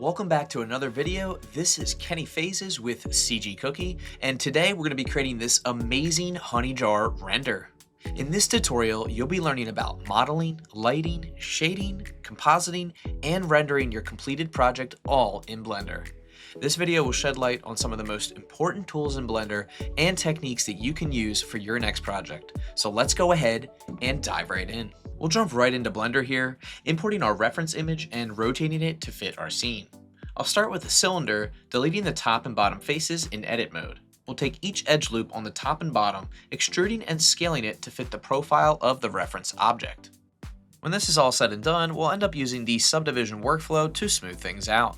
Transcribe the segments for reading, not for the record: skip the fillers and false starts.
Welcome back to another video. This is Kenny Phases with CG Cookie, and today we're going to be creating this amazing honey jar render. In this tutorial, you'll be learning about modeling, lighting, shading, compositing, and rendering your completed project all in Blender. This video will shed light on some of the most important tools in Blender and techniques that you can use for your next project. So let's go ahead and dive right in. We'll jump right into Blender here, importing our reference image and rotating it to fit our scene. I'll start with a cylinder, deleting the top and bottom faces in edit mode. We'll take each edge loop on the top and bottom, extruding and scaling it to fit the profile of the reference object. When this is all said and done, we'll end up using the subdivision workflow to smooth things out.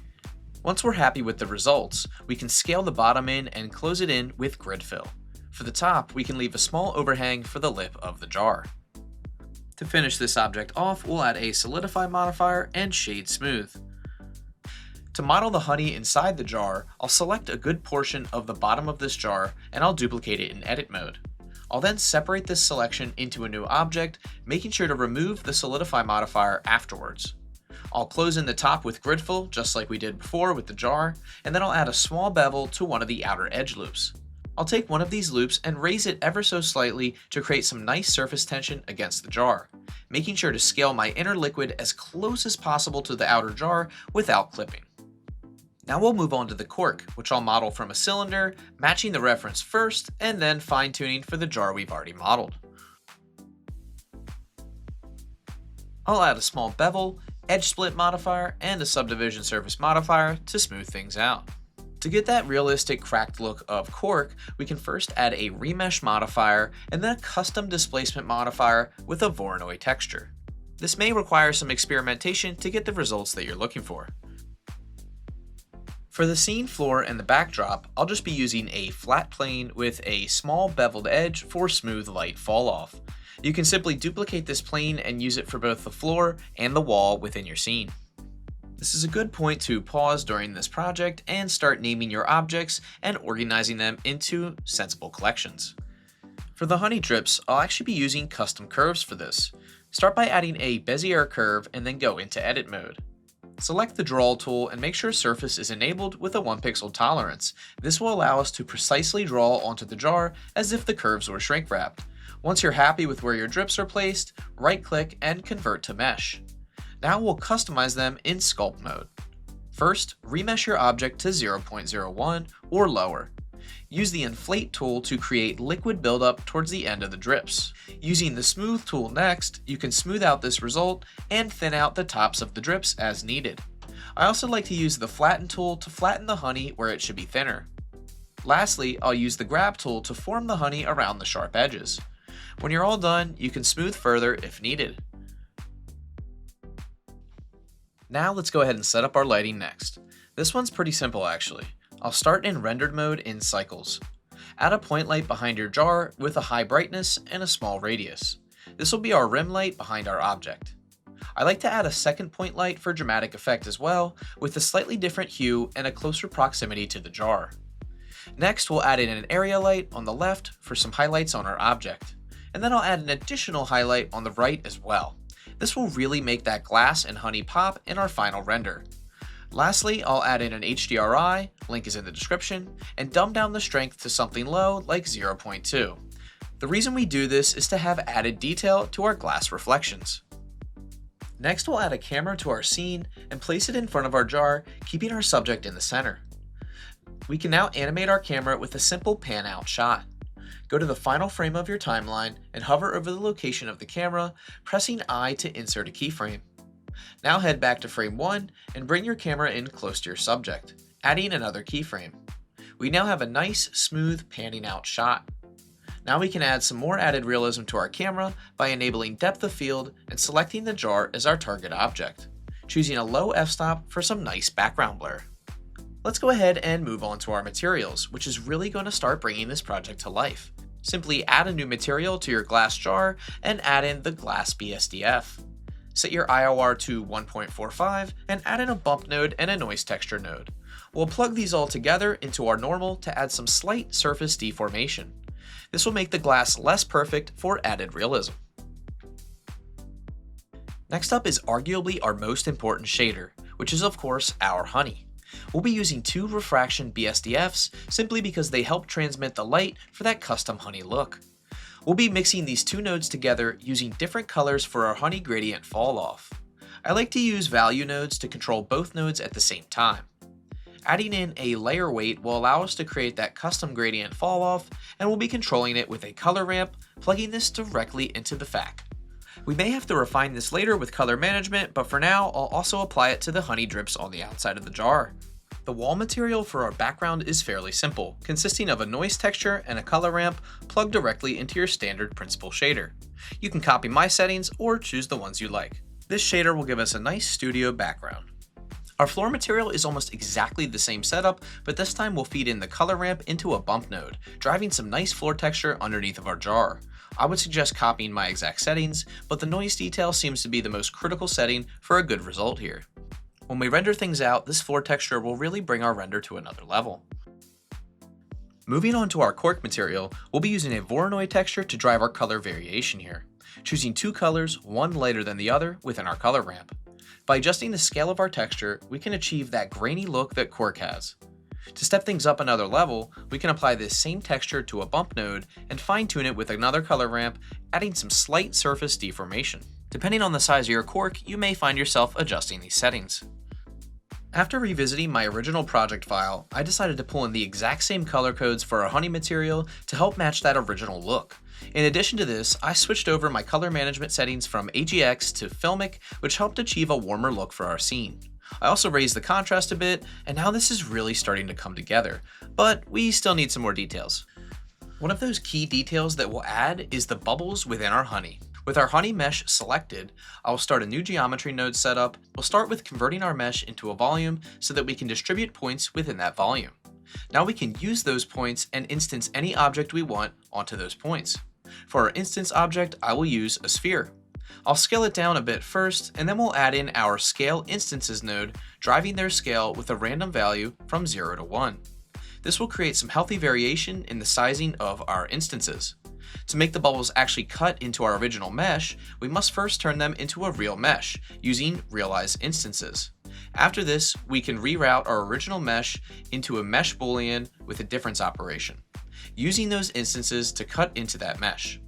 Once we're happy with the results, we can scale the bottom in and close it in with grid fill. For the top, we can leave a small overhang for the lip of the jar. To finish this object off, we'll add a solidify modifier and shade smooth. To model the honey inside the jar, I'll select a good portion of the bottom of this jar and I'll duplicate it in edit mode. I'll then separate this selection into a new object, making sure to remove the solidify modifier afterwards. I'll close in the top with grid fill, just like we did before with the jar, and then I'll add a small bevel to one of the outer edge loops. I'll take one of these loops and raise it ever so slightly to create some nice surface tension against the jar, making sure to scale my inner liquid as close as possible to the outer jar without clipping. Now we'll move on to the cork, which I'll model from a cylinder, matching the reference first, and then fine-tuning for the jar we've already modeled. I'll add a small bevel, edge split modifier, and a subdivision surface modifier to smooth things out. To get that realistic cracked look of cork, we can first add a remesh modifier and then a custom displacement modifier with a Voronoi texture. This may require some experimentation to get the results that you're looking for. For the scene floor and the backdrop, I'll just be using a flat plane with a small beveled edge for smooth light fall off. You can simply duplicate this plane and use it for both the floor and the wall within your scene. This is a good point to pause during this project and start naming your objects and organizing them into sensible collections. For the honey drips, I'll actually be using custom curves for this. Start by adding a Bezier curve and then go into edit mode. Select the draw tool and make sure surface is enabled with a 1 pixel tolerance. This will allow us to precisely draw onto the jar as if the curves were shrink wrapped. Once you're happy with where your drips are placed, right click and convert to mesh. Now we'll customize them in sculpt mode. First, remesh your object to 0.01 or lower. Use the inflate tool to create liquid buildup towards the end of the drips. Using the smooth tool next, you can smooth out this result and thin out the tops of the drips as needed. I also like to use the flatten tool to flatten the honey where it should be thinner. Lastly, I'll use the grab tool to form the honey around the sharp edges. When you're all done, you can smooth further if needed. Now let's go ahead and set up our lighting next. This one's pretty simple actually. I'll start in rendered mode in cycles. Add a point light behind your jar with a high brightness and a small radius. This will be our rim light behind our object. I like to add a second point light for dramatic effect as well, with a slightly different hue and a closer proximity to the jar. Next, we'll add in an area light on the left for some highlights on our object. And then I'll add an additional highlight on the right as well. This will really make that glass and honey pop in our final render. Lastly, I'll add in an HDRI, link is in the description, and dumb down the strength to something low like 0.2. The reason we do this is to have added detail to our glass reflections. Next, we'll add a camera to our scene and place it in front of our jar, keeping our subject in the center. We can now animate our camera with a simple pan out shot. Go to the final frame of your timeline and hover over the location of the camera, pressing I to insert a keyframe. Now head back to frame 1 and bring your camera in close to your subject, adding another keyframe. We now have a nice, smooth panning out shot. Now we can add some more added realism to our camera by enabling depth of field and selecting the jar as our target object, choosing a low f-stop for some nice background blur. Let's go ahead and move on to our materials, which is really going to start bringing this project to life. Simply add a new material to your glass jar and add in the glass BSDF. Set your IOR to 1.45 and add in a bump node and a noise texture node. We'll plug these all together into our normal to add some slight surface deformation. This will make the glass less perfect for added realism. Next up is arguably our most important shader, which is of course our honey. We'll be using 2 refraction BSDFs simply because they help transmit the light for that custom honey look. We'll be mixing these 2 nodes together using different colors for our honey gradient fall off. I like to use value nodes to control both nodes at the same time. Adding in a layer weight will allow us to create that custom gradient fall off, and we'll be controlling it with a color ramp, plugging this directly into the FAC. We may have to refine this later with color management, but for now I'll also apply it to the honey drips on the outside of the jar. The wall material for our background is fairly simple, consisting of a noise texture and a color ramp plugged directly into your standard principal shader. You can copy my settings or choose the ones you like. This shader will give us a nice studio background. Our floor material is almost exactly the same setup, but this time we'll feed in the color ramp into a bump node, driving some nice floor texture underneath of our jar. I would suggest copying my exact settings, but the noise detail seems to be the most critical setting for a good result here. When we render things out, this floor texture will really bring our render to another level. Moving on to our cork material, we'll be using a Voronoi texture to drive our color variation here, choosing 2 colors, one lighter than the other, within our color ramp. By adjusting the scale of our texture, we can achieve that grainy look that cork has. To step things up another level, we can apply this same texture to a bump node and fine-tune it with another color ramp, adding some slight surface deformation. Depending on the size of your cork, you may find yourself adjusting these settings. After revisiting my original project file, I decided to pull in the exact same color codes for our honey material to help match that original look. In addition to this, I switched over my color management settings from AGX to Filmic, which helped achieve a warmer look for our scene. I also raised the contrast a bit, and now this is really starting to come together, but we still need some more details. One of those key details that we'll add is the bubbles within our honey. With our honey mesh selected, I'll start a new geometry node setup. We'll start with converting our mesh into a volume so that we can distribute points within that volume. Now we can use those points and instance any object we want onto those points. For our instance object, I will use a sphere. I'll scale it down a bit first, and then we'll add in our scale instances node, driving their scale with a random value from 0 to 1. This will create some healthy variation in the sizing of our instances. To make the bubbles actually cut into our original mesh, we must first turn them into a real mesh, using realize instances. After this, we can reroute our original mesh into a mesh boolean with a difference operation, using those instances to cut into that mesh.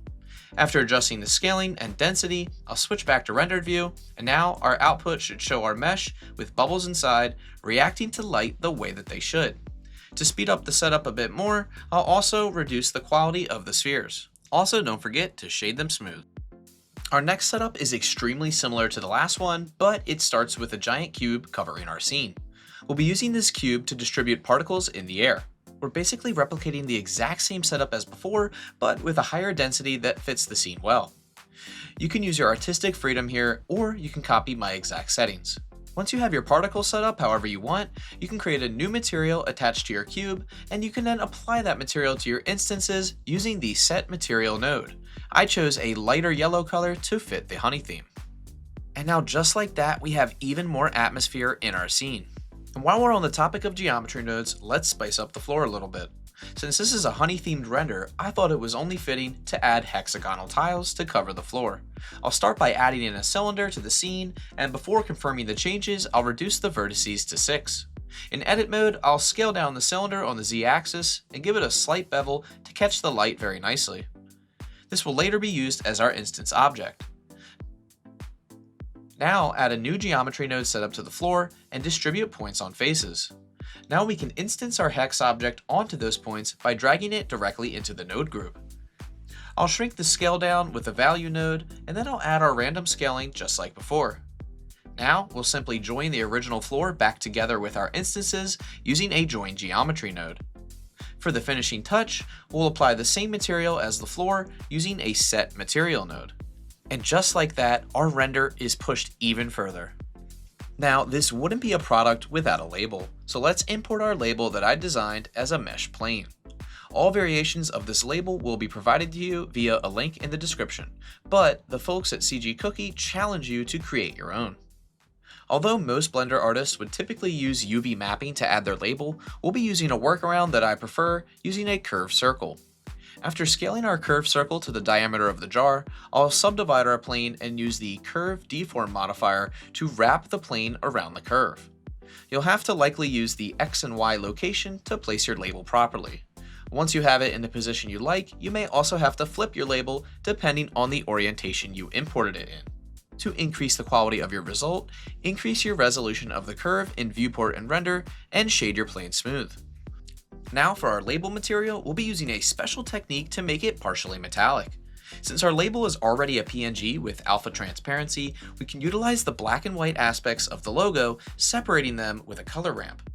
After adjusting the scaling and density, I'll switch back to rendered view, and now our output should show our mesh with bubbles inside reacting to light the way that they should. To speed up the setup a bit more, I'll also reduce the quality of the spheres. Also, don't forget to shade them smooth. Our next setup is extremely similar to the last one, but it starts with a giant cube covering our scene. We'll be using this cube to distribute particles in the air. We're basically replicating the exact same setup as before, but with a higher density that fits the scene well. You can use your artistic freedom here, or you can copy my exact settings. Once you have your particles set up however you want, you can create a new material attached to your cube, and you can then apply that material to your instances using the Set Material node. I chose a lighter yellow color to fit the honey theme. And now just like that, we have even more atmosphere in our scene. And while we're on the topic of geometry nodes, let's spice up the floor a little bit. Since this is a honey-themed render, I thought it was only fitting to add hexagonal tiles to cover the floor. I'll start by adding in a cylinder to the scene, and before confirming the changes, I'll reduce the vertices to 6. In edit mode, I'll scale down the cylinder on the Z-axis and give it a slight bevel to catch the light very nicely. This will later be used as our instance object. Now add a new geometry node set up to the floor and distribute points on faces. Now we can instance our hex object onto those points by dragging it directly into the node group. I'll shrink the scale down with the value node, and then I'll add our random scaling just like before. Now we'll simply join the original floor back together with our instances using a join geometry node. For the finishing touch, we'll apply the same material as the floor using a set material node. And just like that, our render is pushed even further. Now, this wouldn't be a product without a label, so let's import our label that I designed as a mesh plane. All variations of this label will be provided to you via a link in the description, but the folks at CG Cookie challenge you to create your own. Although most Blender artists would typically use UV mapping to add their label, we'll be using a workaround that I prefer, using a curved circle. After scaling our curved circle to the diameter of the jar, I'll subdivide our plane and use the Curve Deform modifier to wrap the plane around the curve. You'll have to likely use the X and Y location to place your label properly. Once you have it in the position you like, you may also have to flip your label depending on the orientation you imported it in. To increase the quality of your result, increase your resolution of the curve in Viewport and Render, and shade your plane smooth. Now for our label material, we'll be using a special technique to make it partially metallic. Since our label is already a PNG with alpha transparency, we can utilize the black and white aspects of the logo, separating them with a color ramp.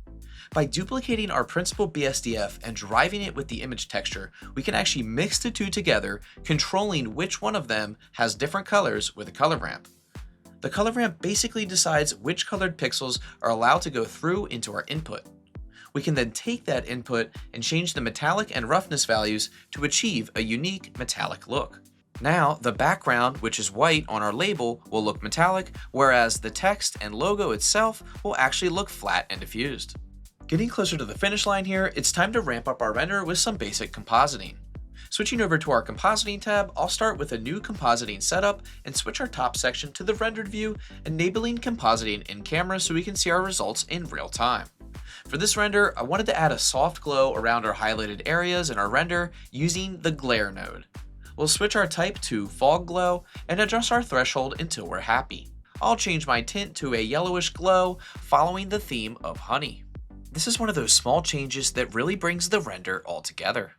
By duplicating our principal BSDF and driving it with the image texture, we can actually mix the two together, controlling which one of them has different colors with a color ramp. The color ramp basically decides which colored pixels are allowed to go through into our input. We can then take that input and change the metallic and roughness values to achieve a unique metallic look. Now, the background, which is white on our label, will look metallic, whereas the text and logo itself will actually look flat and diffused. Getting closer to the finish line here, it's time to ramp up our render with some basic compositing. Switching over to our compositing tab, I'll start with a new compositing setup and switch our top section to the rendered view, enabling compositing in camera so we can see our results in real time. For this render, I wanted to add a soft glow around our highlighted areas in our render using the glare node. We'll switch our type to fog glow and adjust our threshold until we're happy. I'll change my tint to a yellowish glow following the theme of honey. This is one of those small changes that really brings the render all together.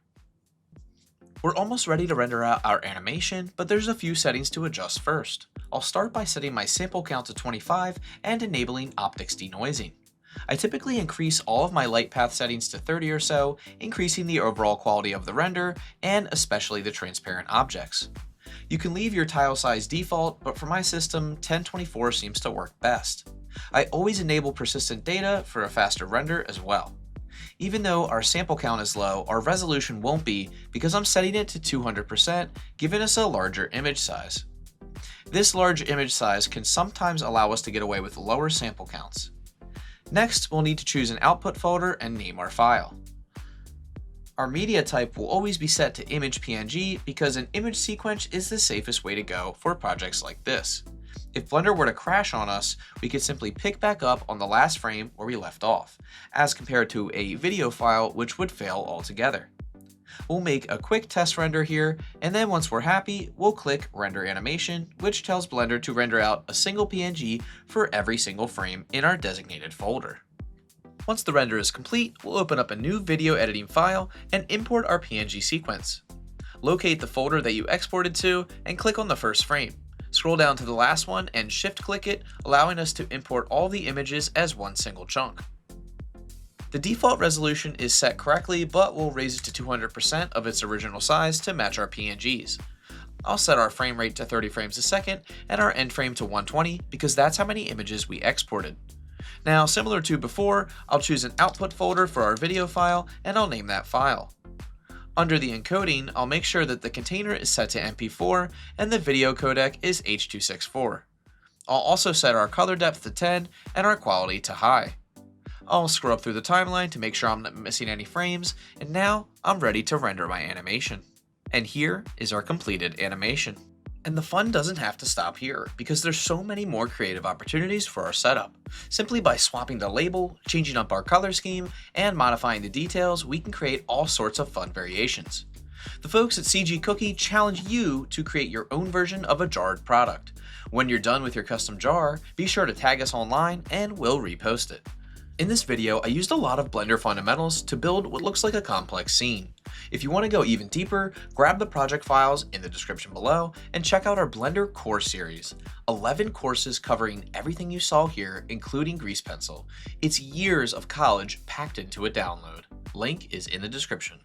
We're almost ready to render out our animation, but there's a few settings to adjust first. I'll start by setting my sample count to 25 and enabling optics denoising. I typically increase all of my light path settings to 30 or so, increasing the overall quality of the render and especially the transparent objects. You can leave your tile size default, but for my system, 1024 seems to work best. I always enable persistent data for a faster render as well. Even though our sample count is low, our resolution won't be because I'm setting it to 200%, giving us a larger image size. This large image size can sometimes allow us to get away with lower sample counts. Next, we'll need to choose an output folder and name our file. Our media type will always be set to image PNG because an image sequence is the safest way to go for projects like this. If Blender were to crash on us, we could simply pick back up on the last frame where we left off, as compared to a video file which would fail altogether. We'll make a quick test render here, and then once we're happy, we'll click Render Animation, which tells Blender to render out a single PNG for every single frame in our designated folder. Once the render is complete, we'll open up a new video editing file and import our PNG sequence. Locate the folder that you exported to and click on the first frame. Scroll down to the last one and shift-click it, allowing us to import all the images as one single chunk. The default resolution is set correctly, but we'll raise it to 200% of its original size to match our PNGs. I'll set our frame rate to 30 frames a second and our end frame to 120 because that's how many images we exported. Now, similar to before, I'll choose an output folder for our video file and I'll name that file. Under the encoding, I'll make sure that the container is set to MP4 and the video codec is H.264. I'll also set our color depth to 10 and our quality to high. I'll scroll up through the timeline to make sure I'm not missing any frames, and now I'm ready to render my animation. And here is our completed animation. And the fun doesn't have to stop here, because there's so many more creative opportunities for our setup. Simply by swapping the label, changing up our color scheme, and modifying the details, we can create all sorts of fun variations. The folks at CG Cookie challenge you to create your own version of a jarred product. When you're done with your custom jar, be sure to tag us online and we'll repost it. In this video, I used a lot of Blender fundamentals to build what looks like a complex scene. If you want to go even deeper, grab the project files in the description below and check out our Blender course series. 11 courses covering everything you saw here, including Grease Pencil. It's years of college packed into a download. Link is in the description.